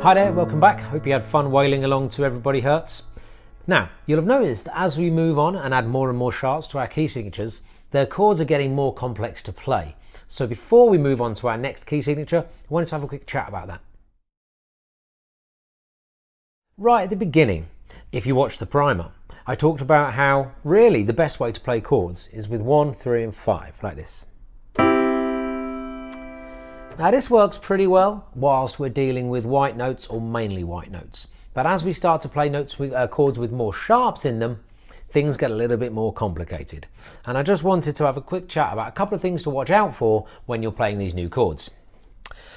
Hi there, welcome back. Hope you had fun wailing along to Everybody Hurts. Now, you'll have noticed that as we move on and add more and more sharps to our key signatures, the chords are getting more complex to play. So before we move on to our next key signature, I wanted to have a quick chat about that. Right at the beginning, if you watched the primer, I talked about how really the best way to play chords is with 1, 3 and 5, like this. Now this works pretty well whilst we're dealing with white notes or mainly white notes. But as we start to play notes with chords with more sharps in them, things get a little bit more complicated. And I just wanted to have a quick chat about a couple of things to watch out for when you're playing these new chords.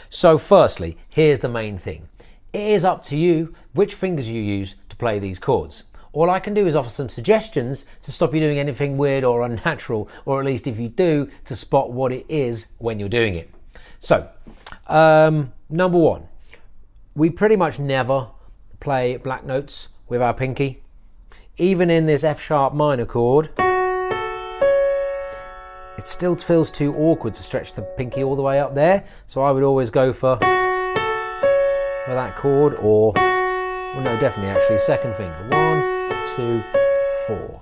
So firstly, here's the main thing. It is up to you which fingers you use to play these chords. All I can do is offer some suggestions to stop you doing anything weird or unnatural, or at least if you do, to spot what it is when you're doing it. So, number one, we pretty much never play black notes with our pinky. Even in this F sharp minor chord, it still feels too awkward to stretch the pinky all the way up there. So I would always go for that chord, or, well no, definitely actually second finger. 1, 2, 4.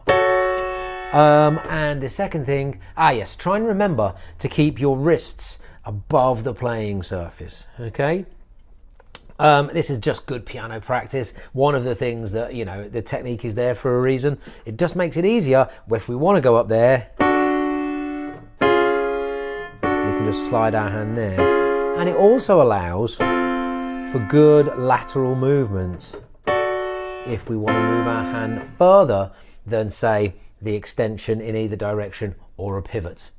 And the second thing, yes, try and remember to keep your wrists above the playing surface, okay? This is just good piano practice. One of the things that, you know, the technique is there for a reason. It just makes it easier if we want to go up there, we can just slide our hand there. And it also allows for good lateral movement if we want to move our hand further than, say, the extension in either direction or a pivot.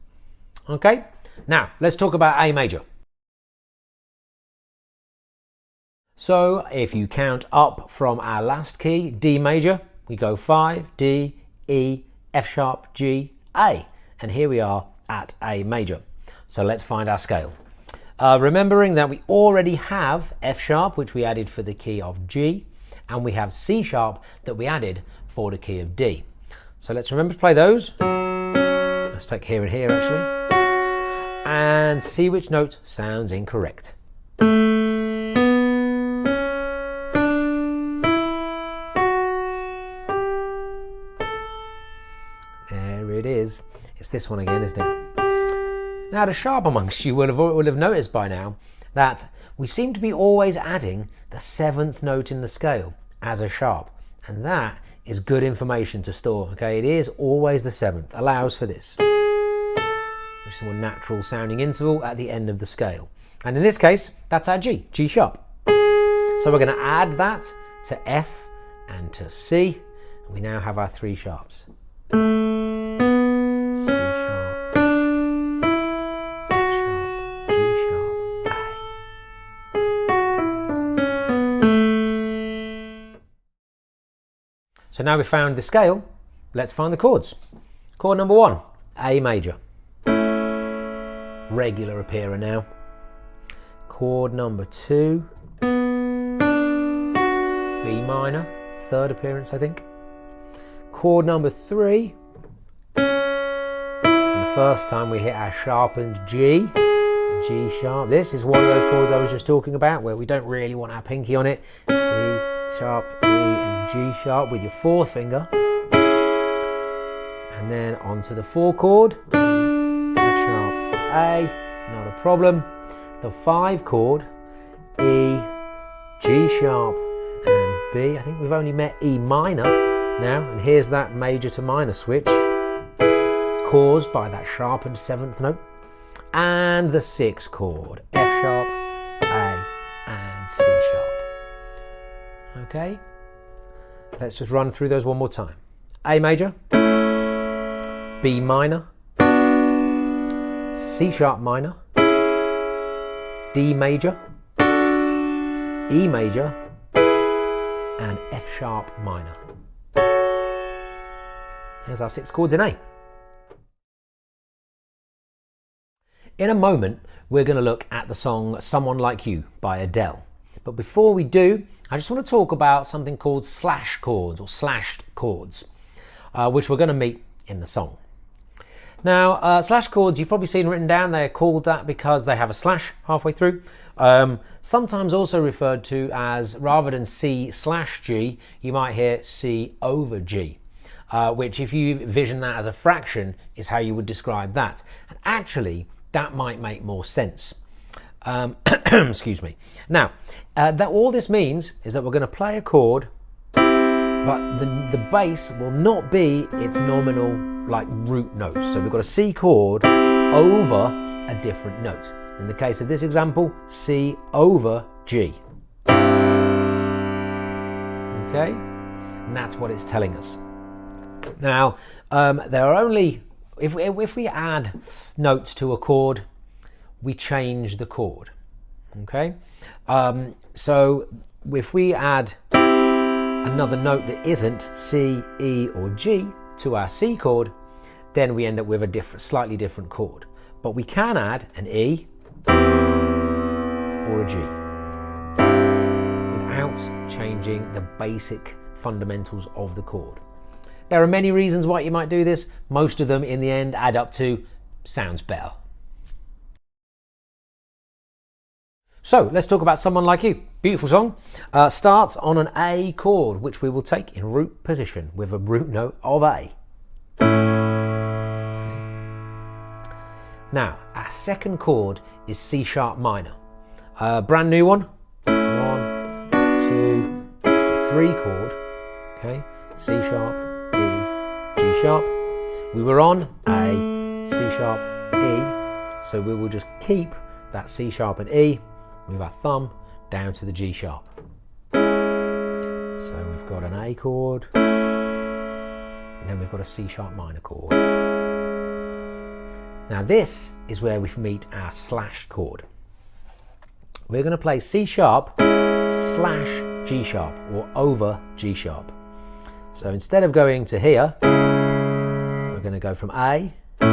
Okay, now let's talk about A major. So if you count up from our last key, D major, we go 5, D, E, F sharp, G, A. And here we are at A major. So let's find our scale. Remembering that we already have F sharp, which we added for the key of G, and we have C sharp that we added for the key of D. So let's remember to play those. Let's take here and here actually, and see which note sounds incorrect. There it is. It's this one again, isn't it? Now the sharp amongst you will have noticed by now that we seem to be always adding the 7th note in the scale as a sharp, and that is good information to store. Okay, it is always the 7th, allows for this, which is a more natural sounding interval at the end of the scale. And in this case, that's our G sharp. So we're going to add that to F and to C, and we now have our 3 sharps. C sharp, F sharp, G sharp, A. So now we've found the scale, let's find the chords. Chord number 1, A major. Regular appearer now. Chord number 2, B minor, 3rd appearance I think. Chord number 3, and the first time we hit our sharpened G, G sharp. This is one of those chords I was just talking about where we don't really want our pinky on it. C sharp, E and G sharp with your 4th finger. And then onto the 4 chord, F sharp, A, not a problem. The 5 chord, E, G sharp and B. I think we've only met E minor now, and here's that major to minor switch caused by that sharpened 7th note. And the 6th chord, F sharp, A and C sharp. Okay, let's just run through those one more time. A major, B minor, C sharp minor, D major, E major, and F sharp minor. Here's our 6 chords in A. In a moment, we're going to look at the song Someone Like You by Adele. But before we do, I just want to talk about something called slash chords or slashed chords, which we're going to meet in the song. Now, slash chords, you've probably seen written down, they're called that because they have a slash halfway through. Sometimes also referred to as, rather than C/G, you might hear C over G, which if you vision that as a fraction is how you would describe that. And actually, that might make more sense. Excuse me. Now, all this means is that we're going to play a chord, but the bass will not be its nominal like root notes. So we've got a C chord over a different note. In the case of this example, C over G. Okay, and that's what it's telling us. Now, there are only, if we add notes to a chord, we change the chord. Okay, so if we add another note that isn't C, E or G to our C chord, then we end up with a slightly different chord. But we can add an E or a G without changing the basic fundamentals of the chord. There are many reasons why you might do this. Most of them in the end add up to sounds better. So let's talk about Someone Like You. Beautiful song. Starts on an A chord, which we will take in root position with a root note of A. Now, our second chord is C sharp minor. Brand new one. 1, 2, it's the 3 chord. Okay, C sharp, E, G sharp. We were on A, C sharp, E, so we will just keep that C sharp and E with our thumb down to the G sharp. So we've got an A chord, and then we've got a C sharp minor chord. Now this is where we meet our slashed chord. We're going to play C sharp slash G sharp, or over G sharp. So instead of going to here, we're going to go from A, and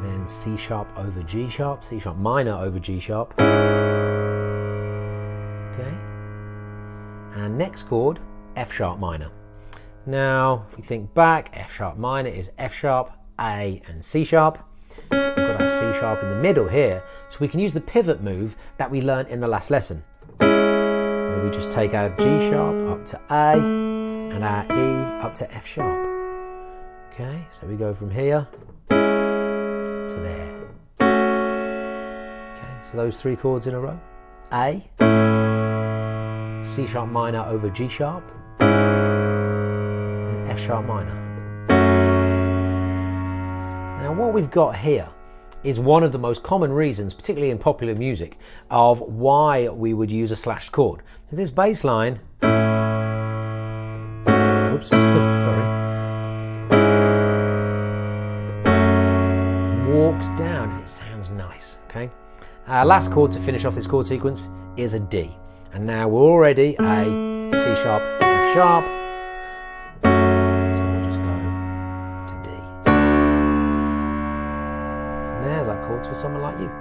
then C sharp over G sharp, C sharp minor over G sharp. Okay. And our next chord, F sharp minor. Now, if we think back, F sharp minor is F sharp, A and C sharp. We've got our C sharp in the middle here, so we can use the pivot move that we learned in the last lesson. Where we just take our G sharp up to A and our E up to F sharp. Okay, so we go from here to there. Okay, so those 3 chords in a row. A, C sharp minor over G sharp, and F sharp minor. Now what we've got here is one of the most common reasons, particularly in popular music, of why we would use a slashed chord. Is this bass line, oops, sorry, walks down and it sounds nice, okay? Our last chord to finish off this chord sequence is a D. And now we're already a C sharp, F sharp, so we'll just go to D. And there's our chords for Someone Like You.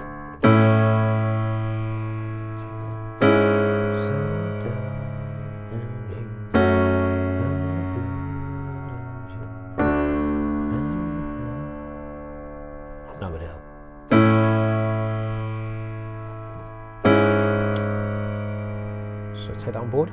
No, Adele. So take that on board.